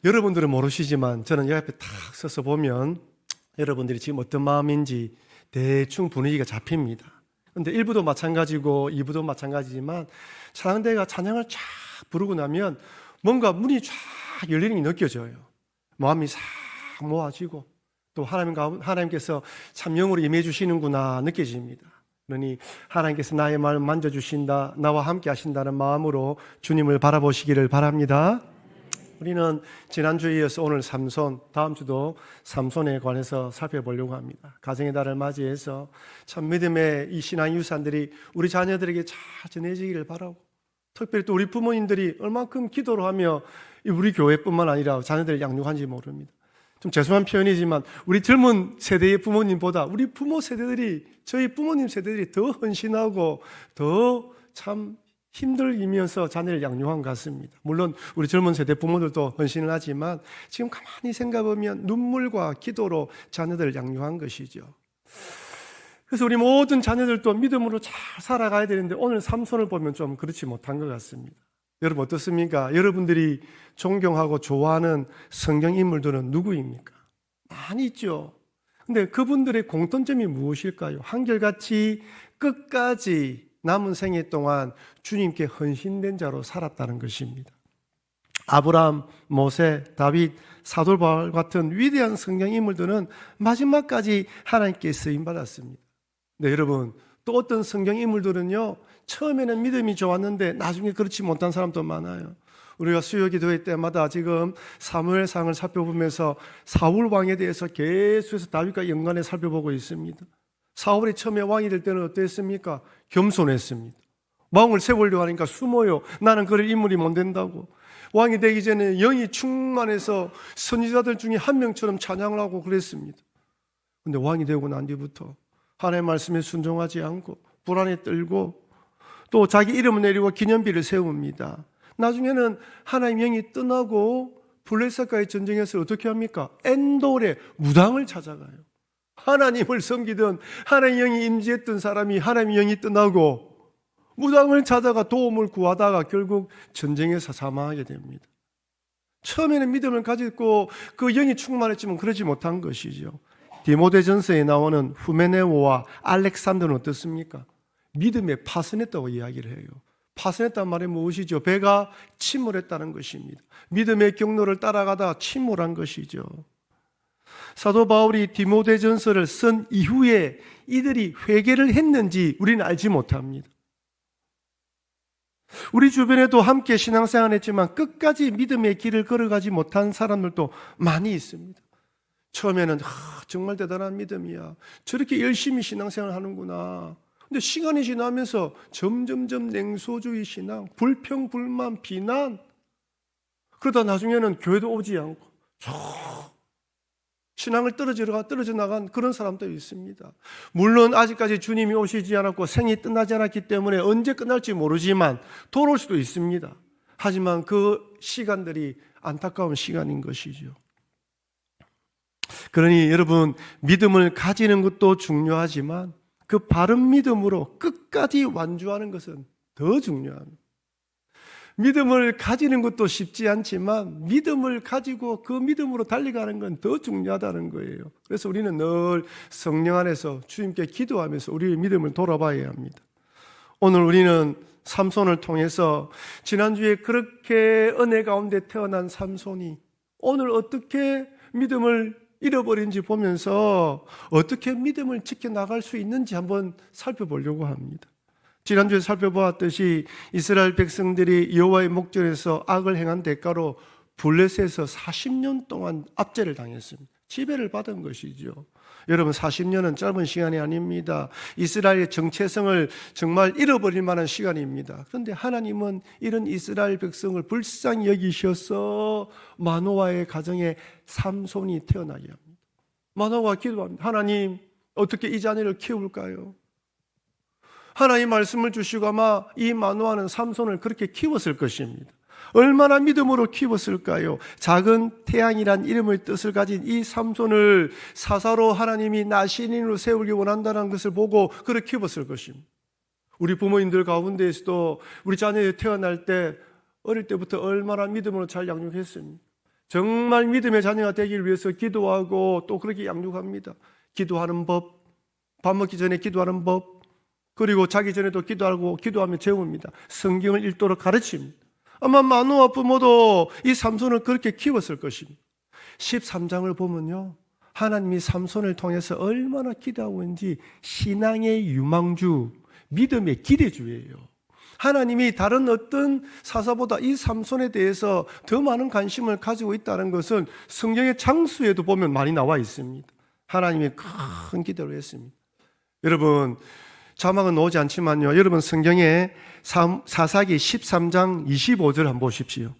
여러분들은 모르시지만 저는 옆에 탁 서서 보면 여러분들이 지금 어떤 마음인지 대충 분위기가 잡힙니다. 근데 1부도 마찬가지고 2부도 마찬가지지만 찬양대가 찬양을 쫙 부르고 나면 뭔가 문이 쫙 열리는 게 느껴져요. 마음이 싹 모아지고 또 하나님께서 참 영으로 임해 주시는구나 느껴집니다. 그러니 하나님께서 나의 마음 만져주신다, 나와 함께 하신다는 마음으로 주님을 바라보시기를 바랍니다. 우리는 지난주에 이어서 오늘 삼손, 다음 주도 삼손에 관해서 살펴보려고 합니다. 가정의 달을 맞이해서 참 믿음의 이 신앙 유산들이 우리 자녀들에게 잘 전해지기를 바라고, 특별히 또 우리 부모님들이 얼만큼 기도를 하며 우리 교회뿐만 아니라 자녀들을 양육한지 모릅니다. 좀 죄송한 표현이지만 우리 젊은 세대의 부모님보다 우리 부모 세대들이, 저희 부모님 세대들이 더 헌신하고 더 참 힘들면서 자녀를 양육한 것 같습니다. 물론 우리 젊은 세대 부모들도 헌신을 하지만 지금 가만히 생각해보면 눈물과 기도로 자녀들을 양육한 것이죠. 그래서 우리 모든 자녀들도 믿음으로 잘 살아가야 되는데 오늘 삼손을 보면 좀 그렇지 못한 것 같습니다. 여러분 어떻습니까? 여러분들이 존경하고 좋아하는 성경 인물들은 누구입니까? 많이 있죠. 근데 그분들의 공통점이 무엇일까요? 한결같이 끝까지 남은 생애 동안 주님께 헌신된 자로 살았다는 것입니다. 아브라함, 모세, 다윗, 사도 바울 같은 위대한 성경 인물들은 마지막까지 하나님께 쓰임받았습니다. 네, 여러분, 또 어떤 성경 인물들은요, 처음에는 믿음이 좋았는데 나중에 그렇지 못한 사람도 많아요. 우리가 수요기도회 때마다 지금 사무엘상을 살펴보면서 사울 왕에 대해서 계속해서 다윗과 연관해 살펴보고 있습니다. 사울이 처음에 왕이 될 때는 어땠습니까? 겸손했습니다. 왕을 세우려고 하니까 숨어요. 나는 그럴 인물이 못 된다고. 왕이 되기 전에 영이 충만해서 선지자들 중에 한 명처럼 찬양을 하고 그랬습니다. 그런데 왕이 되고 난 뒤부터 하나님의 말씀에 순종하지 않고 불안에 떨고 또 자기 이름을 내리고 기념비를 세웁니다. 나중에는 하나님 영이 떠나고 블레셋과의 전쟁에서 어떻게 합니까? 엔돌의 무당을 찾아가요. 하나님을 섬기던 하나님 영이 임재했던 사람이 하나님 영이 떠나고 무당을 찾아가 도움을 구하다가 결국 전쟁에서 사망하게 됩니다. 처음에는 믿음을 가지고 그 영이 충만했지만 그러지 못한 것이죠. 디모데전서에 나오는 후메네오와 알렉산더는 어떻습니까? 믿음에 파선했다고 이야기를 해요. 파선했다는 말이 무엇이죠? 배가 침몰했다는 것입니다. 믿음의 경로를 따라가다 침몰한 것이죠. 사도 바울이 디모데전서를 쓴 이후에 이들이 회개를 했는지 우리는 알지 못합니다. 우리 주변에도 함께 신앙생활을 했지만 끝까지 믿음의 길을 걸어가지 못한 사람들도 많이 있습니다. 처음에는 정말 대단한 믿음이야, 저렇게 열심히 신앙생활을 하는구나. 근데 시간이 지나면서 점점점 냉소주의 신앙, 불평, 불만, 비난, 그러다 나중에는 교회도 오지 않고 신앙을 떨어져 나간 그런 사람도 있습니다. 물론 아직까지 주님이 오시지 않았고 생이 끝나지 않았기 때문에 언제 끝날지 모르지만 돌아올 수도 있습니다. 하지만 그 시간들이 안타까운 시간인 것이죠. 그러니 여러분, 믿음을 가지는 것도 중요하지만 그 바른 믿음으로 끝까지 완주하는 것은 더 중요합니다. 믿음을 가지는 것도 쉽지 않지만 믿음을 가지고 그 믿음으로 달려가는 건 더 중요하다는 거예요. 그래서 우리는 늘 성령 안에서 주님께 기도하면서 우리의 믿음을 돌아봐야 합니다. 오늘 우리는 삼손을 통해서 지난주에 그렇게 은혜 가운데 태어난 삼손이 오늘 어떻게 믿음을 잃어버린지 보면서 어떻게 믿음을 지켜나갈 수 있는지 한번 살펴보려고 합니다. 지난주에 살펴보았듯이 이스라엘 백성들이 여호와의 목전에서 악을 행한 대가로 블레셋에서 40년 동안 압제를 당했습니다. 지배를 받은 것이죠. 여러분, 40년은 짧은 시간이 아닙니다. 이스라엘의 정체성을 정말 잃어버릴 만한 시간입니다. 그런데 하나님은 이런 이스라엘 백성을 불쌍히 여기셔서 마노아의 가정에 삼손이 태어나게 합니다. 마노아가 기도합니다. 하나님, 어떻게 이 자녀를 키울까요? 하나님 말씀을 주시고 아마 이 마노아는 삼손을 그렇게 키웠을 것입니다. 얼마나 믿음으로 키웠을까요? 작은 태양이란 이름의 뜻을 가진 이 삼손을 사사로 하나님이 나신인으로 세우기 원한다는 것을 보고 그렇게 키웠을 것입니다. 우리 부모님들 가운데에서도 우리 자녀가 태어날 때 어릴 때부터 얼마나 믿음으로 잘 양육했습니까? 정말 믿음의 자녀가 되기 위해서 기도하고 또 그렇게 양육합니다. 기도하는 법, 밥 먹기 전에 기도하는 법, 그리고 자기 전에도 기도하고 기도하며 재웁니다. 성경을 읽도록 가르칩니다. 아마 마노아 부모도 이 삼손을 그렇게 키웠을 것입니다. 13장을 보면요, 하나님이 삼손을 통해서 얼마나 기도하고 있는지 신앙의 유망주, 믿음의 기대주예요. 하나님이 다른 어떤 사사보다 이 삼손에 대해서 더 많은 관심을 가지고 있다는 것은 성경의 장수에도 보면 많이 나와 있습니다. 하나님이 큰 기대를 했습니다. 여러분, 자막은 나오지 않지만요, 여러분 성경에 사사기 13장 25절 한번 보십시오.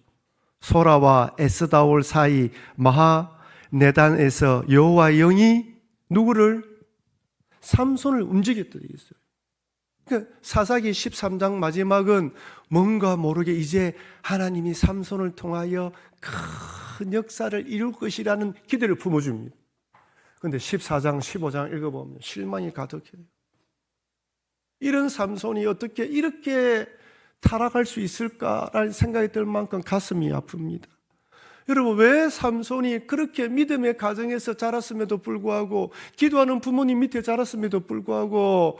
소라와 에스다올 사이 마하네단에서 여호와의 영이 누구를? 삼손을 움직였더니 있어요. 그러니까 사사기 13장 마지막은 뭔가 모르게 이제 하나님이 삼손을 통하여 큰 역사를 이룰 것이라는 기대를 품어줍니다. 그런데 14장, 15장 읽어보면 실망이 가득해요. 이런 삼손이 어떻게 이렇게 타락할 수 있을까라는 생각이 들 만큼 가슴이 아픕니다. 여러분, 왜 삼손이 그렇게 믿음의 가정에서 자랐음에도 불구하고, 기도하는 부모님 밑에 자랐음에도 불구하고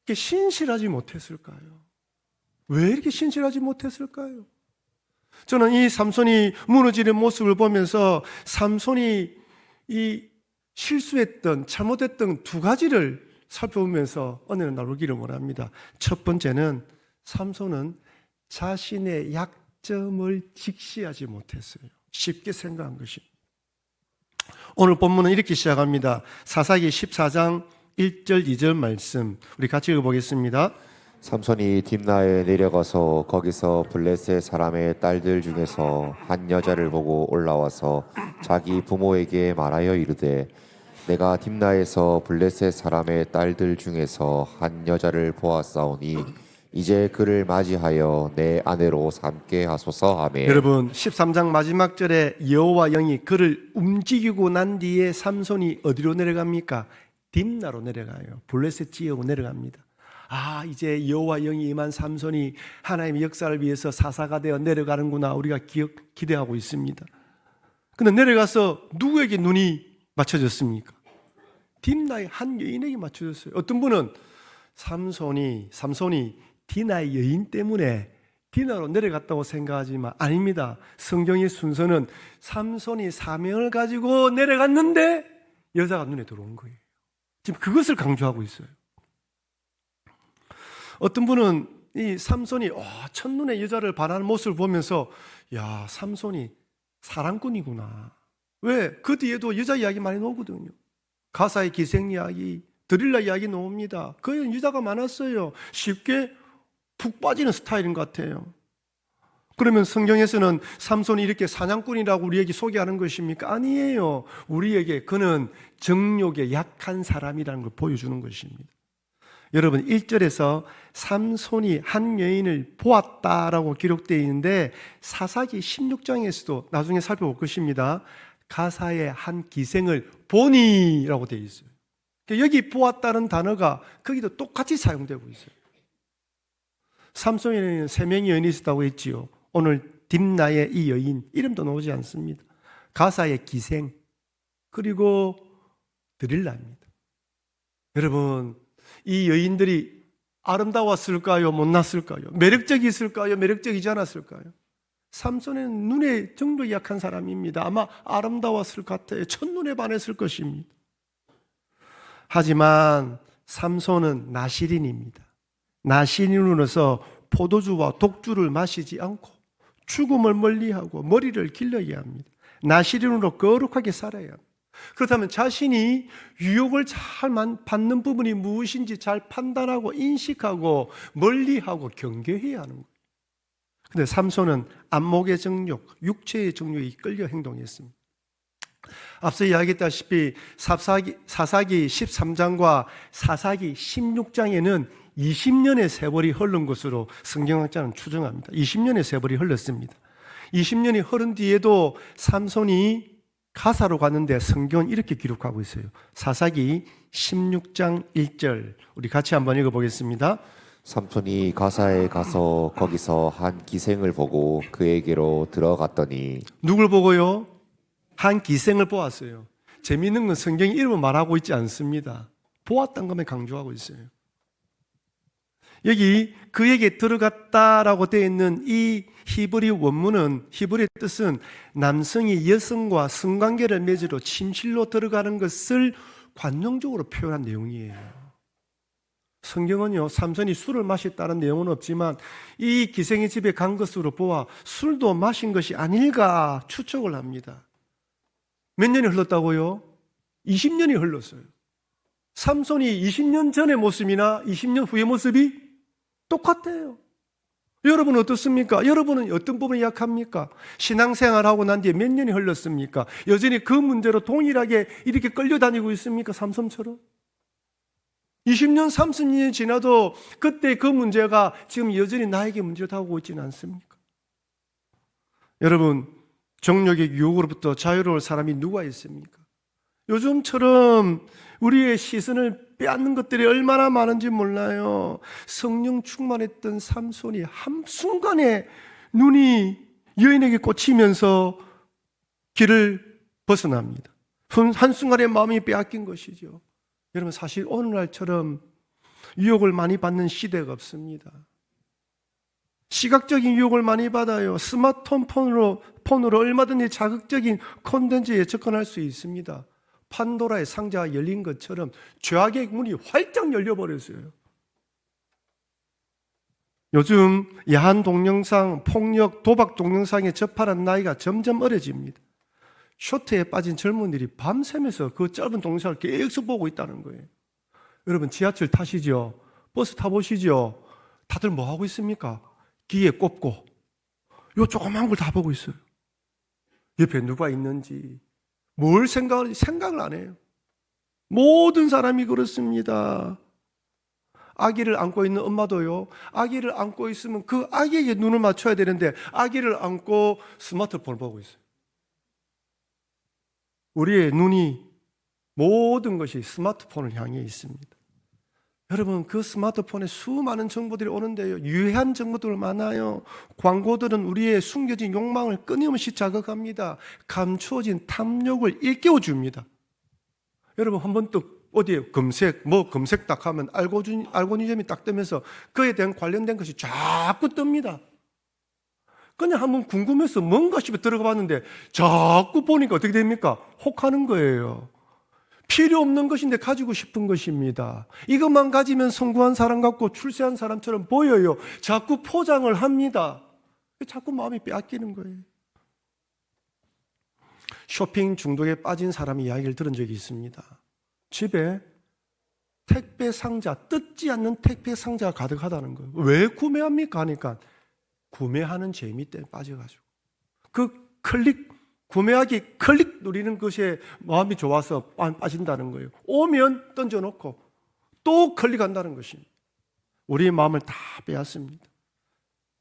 이렇게 신실하지 못했을까요? 왜 이렇게 신실하지 못했을까요? 저는 이 삼손이 무너지는 모습을 보면서 삼손이 이 실수했던, 잘못했던 두 가지를 살펴보면서 어느 날 울기를 원합니다. 첫 번째는 삼손은 자신의 약점을 직시하지 못했어요. 쉽게 생각한 것입니다. 오늘 본문은 이렇게 시작합니다. 사사기 14장 1절 2절 말씀 우리 같이 읽어보겠습니다. 삼손이 딥나에 내려가서 거기서 블레셋 사람의 딸들 중에서 한 여자를 보고 올라와서 자기 부모에게 말하여 이르되 내가 딥나에서 블레셋 사람의 딸들 중에서 한 여자를 보았사오니 이제 그를 맞이하여 내 아내로 삼게 하소서 하매. 여러분, 13장 마지막 절에 여호와 영이 그를 움직이고 난 뒤에 삼손이 어디로 내려갑니까? 딥나로 내려가요. 블레셋 지역으로 내려갑니다. 아, 이제 여호와 영이 임한 삼손이 하나님의 역사를 위해서 사사가 되어 내려가는구나, 우리가 기대하고 있습니다. 근데 내려가서 누구에게 눈이 맞춰졌습니까? 딥나의 한 여인에게 맞춰졌어요. 어떤 분은 삼손이 딥나의 여인 때문에 딥나로 내려갔다고 생각하지만 아닙니다. 성경의 순서는 삼손이 사명을 가지고 내려갔는데 여자가 눈에 들어온 거예요. 지금 그것을 강조하고 있어요. 어떤 분은 이 삼손이 첫눈에 여자를 반하는 모습을 보면서 야, 삼손이 사랑꾼이구나. 왜? 그 뒤에도 여자 이야기 많이 나오거든요. 가사의 기생 이야기, 드릴라 이야기 나옵니다. 그 여자가 많았어요. 쉽게 푹 빠지는 스타일인 것 같아요. 그러면 성경에서는 삼손이 이렇게 사냥꾼이라고 우리에게 소개하는 것입니까? 아니에요. 우리에게 그는 정욕에 약한 사람이라는 걸 보여주는 것입니다. 여러분, 1절에서 삼손이 한 여인을 보았다라고 기록되어 있는데 사사기 16장에서도 나중에 살펴볼 것입니다. 가사의 한 기생을 보니라고 되어 있어요. 여기 보았다는 단어가 거기도 똑같이 사용되고 있어요. 삼손에는 3명의 여인이 있었다고 했지요. 오늘 딥나의 이 여인 이름도 나오지 않습니다. 가사의 기생 그리고 드릴라입니다. 여러분, 이 여인들이 아름다웠을까요? 못났을까요? 매력적이었을까요? 매력적이지 않았을까요? 삼손은 눈에 정도 약한 사람입니다. 아마 아름다웠을 것 같아요. 첫눈에 반했을 것입니다. 하지만 삼손은 나실인입니다. 나실인으로서 포도주와 독주를 마시지 않고 죽음을 멀리하고 머리를 길러야 합니다. 나실인으로 거룩하게 살아야 합니다. 그렇다면 자신이 유혹을 잘 받는 부분이 무엇인지 잘 판단하고 인식하고 멀리하고 경계해야 하는 거예요. 그런데 삼손은 안목의 정욕, 육체의 정욕에 이끌려 행동했습니다. 앞서 이야기했다시피 사사기 13장과 사사기 16장에는 20년의 세월이 흐른 것으로 성경학자는 추정합니다. 20년의 세월이 흘렀습니다. 20년이 흐른 뒤에도 삼손이 가사로 갔는데 성경은 이렇게 기록하고 있어요. 사사기 16장 1절 우리 같이 한번 읽어보겠습니다. 사사기 16장 1절. 사사기 16장 1절. 사사기 16장 1절. 사사기 16장 1절. 사사기 16장 1절. 사사기 16장 1절. 사사기 16장 1절. 사사기 16장 1절. 우리 같이 한번 읽어보겠습니다. 삼손이 가사에 가서 거기서 한 기생을 보고 그에게로 들어갔더니 누굴 보고요? 한 기생을 보았어요. 재미있는 건 성경이 이름을 말하고 있지 않습니다. 보았던 것만 강조하고 있어요. 여기 그에게 들어갔다라고 되어 있는 이 히브리 원문은, 히브리의 뜻은 남성이 여성과 성관계를 맺으러 침실로 들어가는 것을 관용적으로 표현한 내용이에요. 성경은요, 삼손이 술을 마셨다는 내용은 없지만 이 기생의 집에 간 것으로 보아 술도 마신 것이 아닐까 추측을 합니다. 몇 년이 흘렀다고요? 20년이 흘렀어요. 삼손이 20년 전의 모습이나 20년 후의 모습이 똑같아요. 여러분은 어떻습니까? 여러분은 어떤 부분이 약합니까? 신앙생활하고 난 뒤에 몇 년이 흘렀습니까? 여전히 그 문제로 동일하게 이렇게 끌려다니고 있습니까? 삼손처럼? 20년, 30년이 지나도 그때 그 문제가 지금 여전히 나에게 문제를 다가오고 있지는 않습니까? 여러분, 정욕의 유혹으로부터 자유로울 사람이 누가 있습니까? 요즘처럼 우리의 시선을 빼앗는 것들이 얼마나 많은지 몰라요. 성령 충만했던 삼손이 한순간에 눈이 여인에게 꽂히면서 길을 벗어납니다. 한순간에 마음이 빼앗긴 것이죠. 여러분, 사실 오늘날처럼 유혹을 많이 받는 시대가 없습니다. 시각적인 유혹을 많이 받아요. 스마트폰으로 얼마든지 자극적인 콘텐츠에 접근할 수 있습니다. 판도라의 상자가 열린 것처럼 죄악의 문이 활짝 열려버렸어요. 요즘 야한 동영상, 폭력, 도박 동영상에 접하는 나이가 점점 어려집니다. 쇼트에 빠진 젊은이들이 밤새면서 그 짧은 동영상을 계속 보고 있다는 거예요. 여러분, 지하철 타시죠? 버스 타보시죠? 다들 뭐 하고 있습니까? 귀에 꼽고 요 조그만 걸 다 보고 있어요. 옆에 누가 있는지 뭘 생각을 안 해요. 모든 사람이 그렇습니다. 아기를 안고 있는 엄마도요, 아기를 안고 있으면 그 아기에게 눈을 맞춰야 되는데 아기를 안고 스마트폰을 보고 있어요. 우리의 눈이 모든 것이 스마트폰을 향해 있습니다. 여러분, 그 스마트폰에 수많은 정보들이 오는데요, 유해한 정보들 많아요. 광고들은 우리의 숨겨진 욕망을 끊임없이 자극합니다. 감추어진 탐욕을 일깨워줍니다. 여러분, 한번 또 어디에 검색 딱 하면 알고리즘이 딱 뜨면서 그에 대한 관련된 것이 자꾸 뜹니다. 그냥 한번 궁금해서 뭔가 싶어 들어가 봤는데 자꾸 보니까 어떻게 됩니까? 혹하는 거예요. 필요 없는 것인데 가지고 싶은 것입니다. 이것만 가지면 성공한 사람 같고 출세한 사람처럼 보여요. 자꾸 포장을 합니다. 자꾸 마음이 빼앗기는 거예요. 쇼핑 중독에 빠진 사람의 이야기를 들은 적이 있습니다. 집에 택배 상자, 뜯지 않는 택배 상자가 가득하다는 거예요. 왜 구매합니까? 하니까 구매하는 재미 때문에 빠져가지고 그 구매하기 클릭 누리는 것에 마음이 좋아서 빠진다는 거예요. 오면 던져놓고 또 클릭한다는 것입니다. 우리의 마음을 다 빼앗습니다.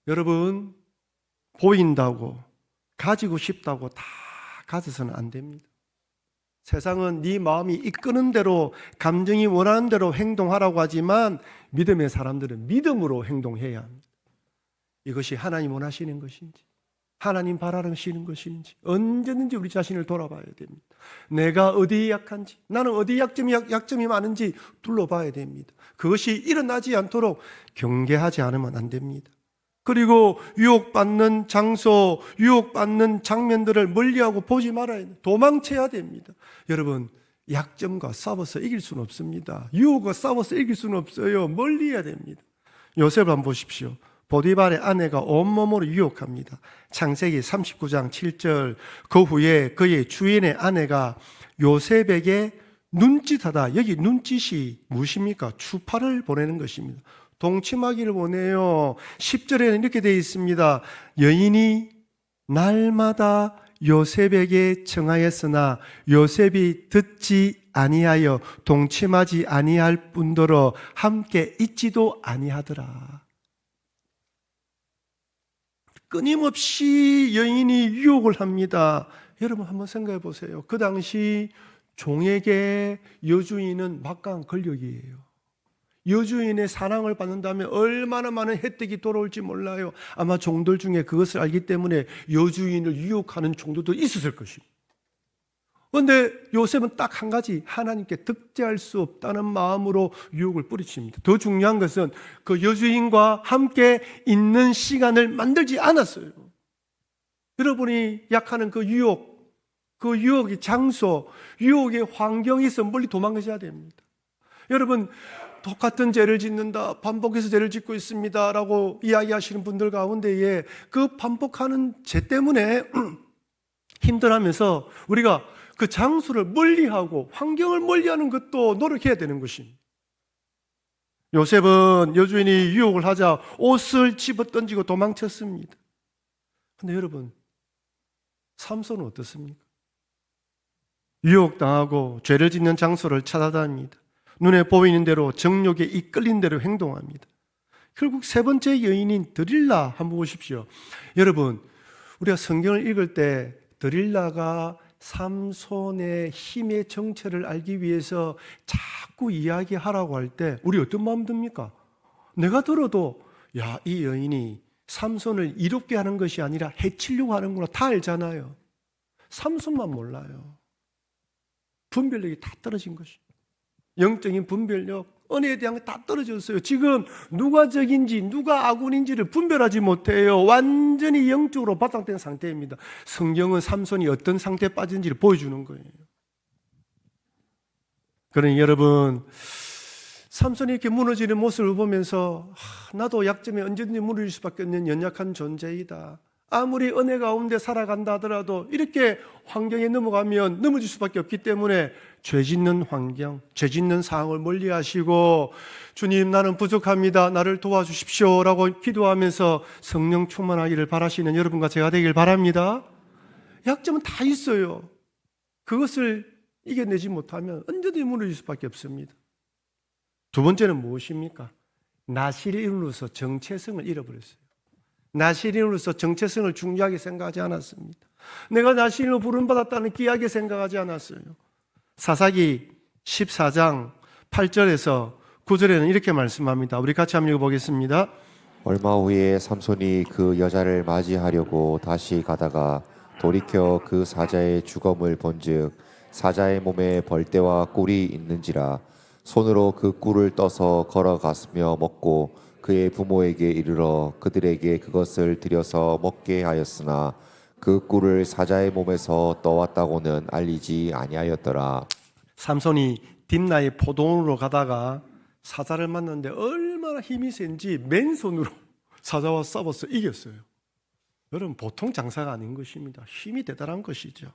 여러분, 보인다고 가지고 싶다고 다 가져서는 안 됩니다. 세상은 네 마음이 이끄는 대로, 감정이 원하는 대로 행동하라고 하지만 믿음의 사람들은 믿음으로 행동해야 합니다. 이것이 하나님 원하시는 것인지, 하나님 바라시는 것인지 언제든지 우리 자신을 돌아봐야 됩니다. 내가 어디에 약한지, 나는 어디 약점이 많은지 둘러봐야 됩니다. 그것이 일어나지 않도록 경계하지 않으면 안 됩니다. 그리고 유혹받는 장소, 유혹받는 장면들을 멀리하고 보지 말아야 돼요. 도망쳐야 됩니다. 여러분, 약점과 싸워서 이길 수는 없습니다. 유혹과 싸워서 이길 수는 없어요. 멀리해야 됩니다. 요셉을 한번 보십시오. 보디발의 아내가 온몸으로 유혹합니다. 창세기 39장 7절. 그 후에 그의 주인의 아내가 요셉에게 눈짓하다. 여기 눈짓이 무엇입니까? 추파를 보내는 것입니다. 동침하기를 원해요. 10절에는 이렇게 되어 있습니다. 여인이 날마다 요셉에게 청하였으나 요셉이 듣지 아니하여 동침하지 아니할 뿐더러 함께 있지도 아니하더라. 끊임없이 여인이 유혹을 합니다. 여러분 한번 생각해 보세요. 그 당시 종에게 여주인은 막강한 권력이에요. 여주인의 사랑을 받는다면 얼마나 많은 혜택이 돌아올지 몰라요. 아마 종들 중에 그것을 알기 때문에 여주인을 유혹하는 종들도 있었을 것입니다. 그런데 요셉은 딱 한 가지, 하나님께 득죄할 수 없다는 마음으로 유혹을 뿌리칩니다. 더 중요한 것은 그 여주인과 함께 있는 시간을 만들지 않았어요. 여러분이 약하는 그 유혹의 장소, 유혹의 환경에서 멀리 도망가셔야 됩니다. 여러분, 똑같은 죄를 짓는다, 반복해서 죄를 짓고 있습니다 라고 이야기하시는 분들 가운데에 그 반복하는 죄 때문에 힘들어하면서 우리가 그 장소를 멀리하고 환경을 멀리하는 것도 노력해야 되는 것입니다. 요셉은 여주인이 유혹을 하자 옷을 집어던지고 도망쳤습니다. 그런데 여러분, 삼손은 어떻습니까? 유혹당하고 죄를 짓는 장소를 찾아다닙니다. 눈에 보이는 대로 정욕에 이끌린 대로 행동합니다. 결국 세 번째 여인인 드릴라 한번 보십시오. 여러분, 우리가 성경을 읽을 때 드릴라가 삼손의 힘의 정체를 알기 위해서 자꾸 이야기하라고 할 때 우리 어떤 마음 듭니까? 내가 들어도 야, 이 여인이 삼손을 이롭게 하는 것이 아니라 해치려고 하는구나 다 알잖아요. 삼손만 몰라요. 분별력이 다 떨어진 것입니다. 영적인 분별력, 은혜에 대한 게 다 떨어졌어요. 지금 누가 적인지 누가 아군인지를 분별하지 못해요. 완전히 영적으로 바닥된 상태입니다. 성경은 삼손이 어떤 상태에 빠진지를 보여주는 거예요. 그러니 여러분, 삼손이 이렇게 무너지는 모습을 보면서 나도 약점에 언제든지 무너질 수밖에 없는 연약한 존재이다. 아무리 은혜 가운데 살아간다 하더라도 이렇게 환경에 넘어가면 넘어질 수밖에 없기 때문에 죄 짓는 환경, 죄 짓는 상황을 멀리하시고 주님 나는 부족합니다. 나를 도와주십시오 라고 기도하면서 성령 충만하기를 바라시는 여러분과 제가 되길 바랍니다. 약점은 다 있어요. 그것을 이겨내지 못하면 언제든지 무너질 수밖에 없습니다. 두 번째는 무엇입니까? 나실인으로서 정체성을 잃어버렸어요. 나실인으로서 정체성을 중요하게 생각하지 않았습니다. 내가 나실인으로 부름받았다는 귀하게 생각하지 않았어요. 사사기 14장 8절에서 9절에는 이렇게 말씀합니다. 우리 같이 한번 읽어보겠습니다. 얼마 후에 삼손이 그 여자를 맞이하려고 다시 가다가 돌이켜 그 사자의 주검을 본즉 사자의 몸에 벌떼와 꿀이 있는지라 손으로 그 꿀을 떠서 걸어갔으며 먹고 그의 부모에게 이르러 그들에게 그것을 들여서 먹게 하였으나 그 꿀을 사자의 몸에서 떠왔다고는 알리지 아니하였더라. 삼손이 딥나의 포도원으로 가다가 사자를 만났는데 얼마나 힘이 센지 맨손으로 사자와 싸워서 이겼어요. 여러분, 보통 장사가 아닌 것입니다. 힘이 대단한 것이죠.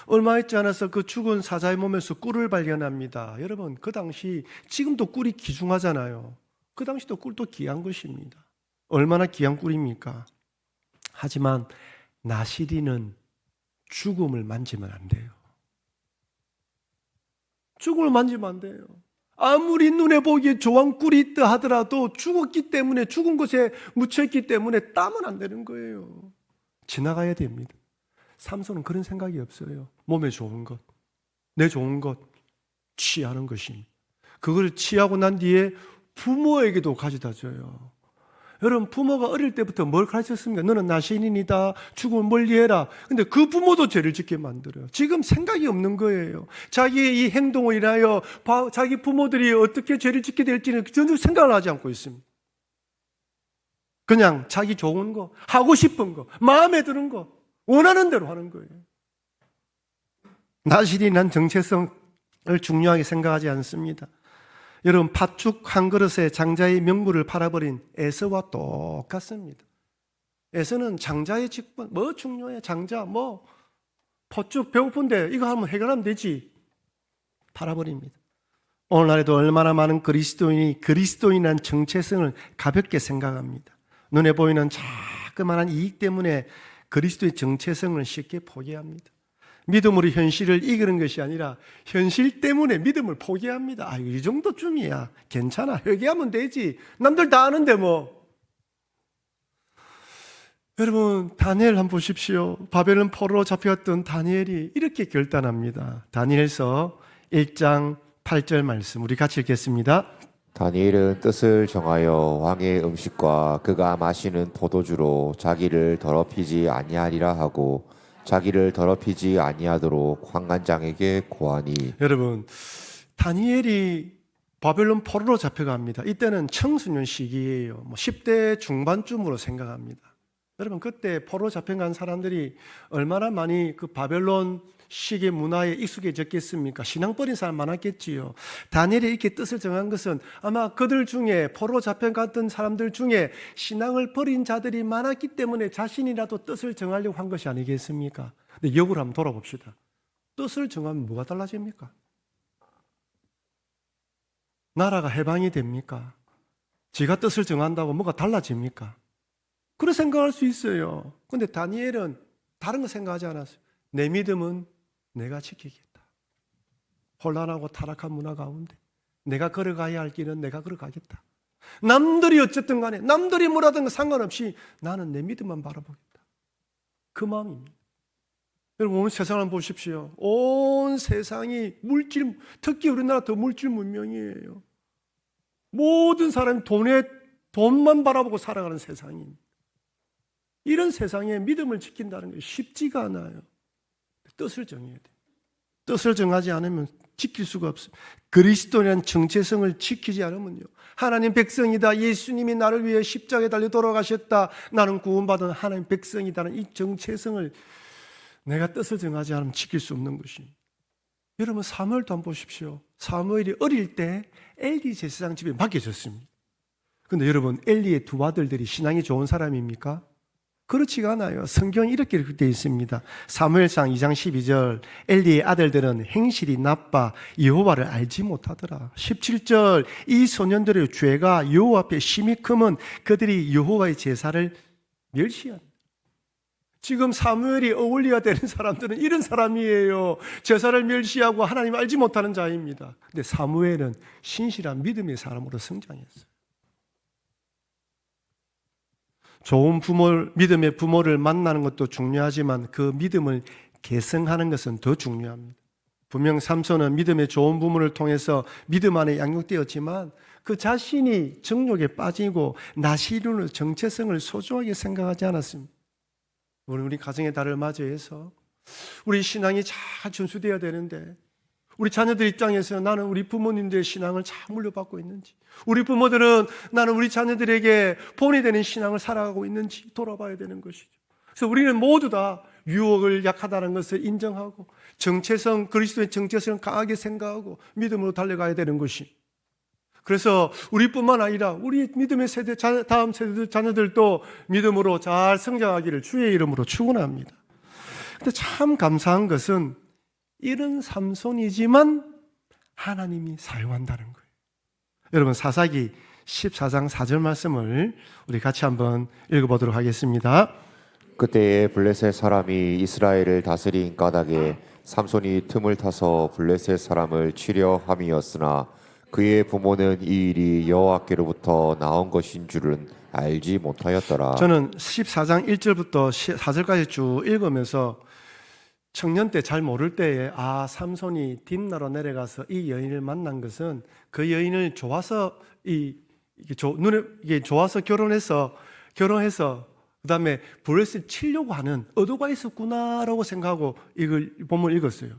얼마 있지 않아서 그 죽은 사자의 몸에서 꿀을 발견합니다. 여러분, 그 당시 지금도 꿀이 귀중하잖아요. 그 당시도 꿀도 귀한 것입니다. 얼마나 귀한 꿀입니까? 하지만 나시리는 죽음을 만지면 안 돼요. 죽음을 만지면 안 돼요. 아무리 눈에 보기에 좋은 꿀이 있다 하더라도 죽었기 때문에, 죽은 것에 묻혀있기 때문에 따면 안 되는 거예요. 지나가야 됩니다. 삼손은 그런 생각이 없어요. 몸에 좋은 것, 내 좋은 것 취하는 것입니다. 그걸 취하고 난 뒤에 부모에게도 가져다 줘요. 여러분, 부모가 어릴 때부터 뭘 가르쳤습니까? 너는 나신인이다, 죽음을 멀리해라. 근데 그 부모도 죄를 짓게 만들어요. 지금 생각이 없는 거예요. 자기의 이 행동을 인하여 자기 부모들이 어떻게 죄를 짓게 될지는 전혀 생각을 하지 않고 있습니다. 그냥 자기 좋은 거, 하고 싶은 거, 마음에 드는 거, 원하는 대로 하는 거예요. 나신인한 정체성을 중요하게 생각하지 않습니다. 여러분, 팥죽 한 그릇에 장자의 명물을 팔아버린 에서와 똑같습니다. 에서는 장자의 직분, 뭐 중요해? 장자, 뭐 팥죽 배고픈데 이거 한번 해결하면 되지. 팔아버립니다. 오늘날에도 얼마나 많은 그리스도인이 그리스도인한 정체성을 가볍게 생각합니다. 눈에 보이는 자그마한 이익 때문에 그리스도의 정체성을 쉽게 포기합니다. 믿음으로 현실을 이기는 것이 아니라 현실 때문에 믿음을 포기합니다. 아, 이 정도쯤이야. 괜찮아. 회개하면 되지. 남들 다 아는데 뭐. 여러분, 다니엘 한번 보십시오. 바벨론 포로로 잡혀갔던 다니엘이 이렇게 결단합니다. 다니엘서 1장 8절 말씀 우리 같이 읽겠습니다. 다니엘은 뜻을 정하여 왕의 음식과 그가 마시는 포도주로 자기를 더럽히지 아니하리라 하고 자기를 더럽히지 아니하도록 환관장에게 고하니. 여러분, 다니엘이 바벨론 포로로 잡혀갑니다. 이때는 청소년 시기예요. 10대 중반쯤으로 생각합니다. 여러분, 그때 포로로 잡혀간 사람들이 얼마나 많이 그 바벨론 식의 문화에 익숙해졌겠습니까? 신앙 버린 사람 많았겠지요. 다니엘이 이렇게 뜻을 정한 것은 아마 그들 중에 포로로 잡혀갔던 사람들 중에 신앙을 버린 자들이 많았기 때문에 자신이라도 뜻을 정하려고 한 것이 아니겠습니까? 근데 역으로 한번 돌아봅시다. 뜻을 정하면 뭐가 달라집니까? 나라가 해방이 됩니까? 지가 뜻을 정한다고 뭐가 달라집니까? 그런 생각할 수 있어요. 근데 다니엘은 다른 거 생각하지 않았어요. 내 믿음은 내가 지키겠다. 혼란하고 타락한 문화 가운데 내가 걸어가야 할 길은 내가 걸어가겠다. 남들이 어쨌든 간에 남들이 뭐라든 상관없이 나는 내 믿음만 바라보겠다. 그 마음입니다. 여러분, 오늘 세상을 보십시오. 온 세상이 물질, 특히 우리나라 더 물질 문명이에요. 모든 사람이 돈만 바라보고 살아가는 세상입니다. 이런 세상에 믿음을 지킨다는 게 쉽지가 않아요. 뜻을 정해야 돼. 뜻을 정하지 않으면 지킬 수가 없어요. 그리스도라는 정체성을 지키지 않으면요, 하나님 백성이다, 예수님이 나를 위해 십자가에 달려 돌아가셨다, 나는 구원받은 하나님 백성이다는 이 정체성을 내가 뜻을 정하지 않으면 지킬 수 없는 것입니다. 여러분, 사무엘도 한번 보십시오. 사무엘이 어릴 때 엘리 제사장 집에 맡겨졌습니다. 그런데 여러분, 엘리의 두 아들들이 신앙이 좋은 사람입니까? 그렇지가 않아요. 성경이 이렇게 되어 있습니다. 사무엘상 2장 12절, 엘리의 아들들은 행실이 나빠 여호와를 알지 못하더라. 17절, 이 소년들의 죄가 여호와 앞에 심히 크면 그들이 여호와의 제사를 멸시한다. 지금 사무엘이 어울려야 되는 사람들은 이런 사람이에요. 제사를 멸시하고 하나님을 알지 못하는 자입니다. 근데 사무엘은 신실한 믿음의 사람으로 성장했어요. 좋은 믿음의 부모를 만나는 것도 중요하지만 그 믿음을 계승하는 것은 더 중요합니다. 분명 삼손은 믿음의 좋은 부모를 통해서 믿음 안에 양육되었지만 그 자신이 정욕에 빠지고 나시 이루는 정체성을 소중하게 생각하지 않았습니다. 우리 가정의 달을 맞이해서 우리 신앙이 잘 전수되어야 되는데, 우리 자녀들 입장에서 나는 우리 부모님들의 신앙을 잘 물려받고 있는지, 우리 부모들은 나는 우리 자녀들에게 본이 되는 신앙을 살아가고 있는지 돌아봐야 되는 것이죠. 그래서 우리는 모두 다 유혹을 약하다는 것을 인정하고 정체성, 그리스도의 정체성을 강하게 생각하고 믿음으로 달려가야 되는 것이. 그래서 우리뿐만 아니라 우리 믿음의 세대, 다음 세대들 자녀들도 믿음으로 잘 성장하기를 주의 이름으로 축원합니다. 근데 참 감사한 것은 이런 삼손이지만 하나님이 사용한다는 거예요. 여러분, 사사기 14장 4절 말씀을 우리 같이 한번 읽어보도록 하겠습니다. 그때에 블레셋 사람이 이스라엘을 다스린 까닭에 삼손이 틈을 타서 블레셋 사람을 치려 함이었으나 그의 부모는 이 일이 여호와께로부터 나온 것인 줄은 알지 못하였더라. 저는 14장 1절부터 4절까지 쭉 읽으면서 청년 때 잘 모를 때에 삼손이 딥나로 내려가서 이 여인을 만난 것은 그 여인을 좋아서 좋아서 결혼해서 그다음에 블레셋을 치려고 하는 의도가 있었구나라고 생각하고 이걸 본문을 읽었어요.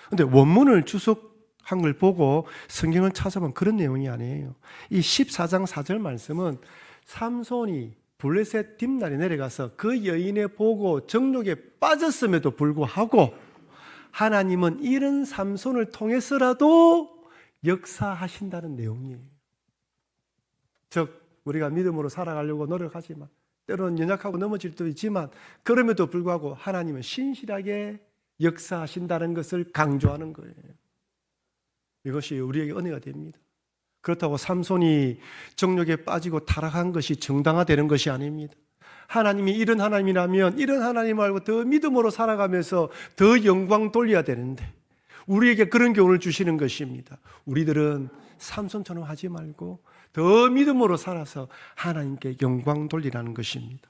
근데 원문을 주석한 걸 보고 성경을 찾아보면 그런 내용이 아니에요. 이 14장 4절 말씀은 삼손이 블레셋 딥날에 내려가서 그 여인에 보고 정욕에 빠졌음에도 불구하고 하나님은 이런 삼손을 통해서라도 역사하신다는 내용이에요. 즉 우리가 믿음으로 살아가려고 노력하지만 때로는 연약하고 넘어질 때도 있지만 그럼에도 불구하고 하나님은 신실하게 역사하신다는 것을 강조하는 거예요. 이것이 우리에게 은혜가 됩니다. 그렇다고 삼손이 정욕에 빠지고 타락한 것이 정당화되는 것이 아닙니다. 하나님이 이런 하나님이라면 이런 하나님 알고 더 믿음으로 살아가면서 더 영광 돌려야 되는데 우리에게 그런 교훈을 주시는 것입니다. 우리들은 삼손처럼 하지 말고 더 믿음으로 살아서 하나님께 영광 돌리라는 것입니다.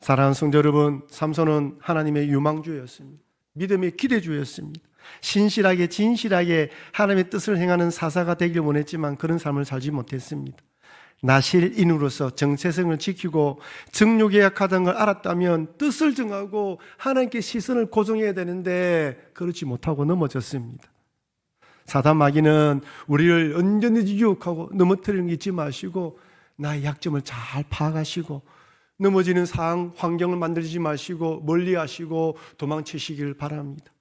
사랑하는 성도 여러분, 삼손은 하나님의 유망주였습니다. 믿음의 기대주였습니다. 신실하게 진실하게 하나님의 뜻을 행하는 사사가 되길 원했지만 그런 삶을 살지 못했습니다. 나실인으로서 정체성을 지키고 정욕에 약하다는 걸 알았다면 뜻을 정하고 하나님께 시선을 고정해야 되는데 그렇지 못하고 넘어졌습니다. 사단 마귀는 우리를 언제든지 유혹하고 넘어뜨리는 거 잊지 마시고 나의 약점을 잘 파악하시고 넘어지는 상황, 환경을 만들지 마시고 멀리하시고 도망치시길 바랍니다.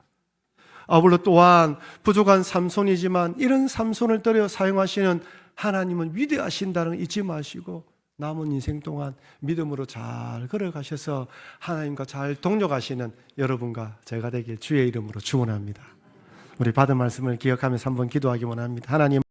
아울러 또한 부족한 삼손이지만 이런 삼손을 들여 사용하시는 하나님은 위대하신다는 걸 잊지 마시고 남은 인생 동안 믿음으로 잘 걸어가셔서 하나님과 잘 동력하시는 여러분과 제가 되길 주의 이름으로 축원합니다. 우리 받은 말씀을 기억하면서 한번 기도하기 원합니다. 하나님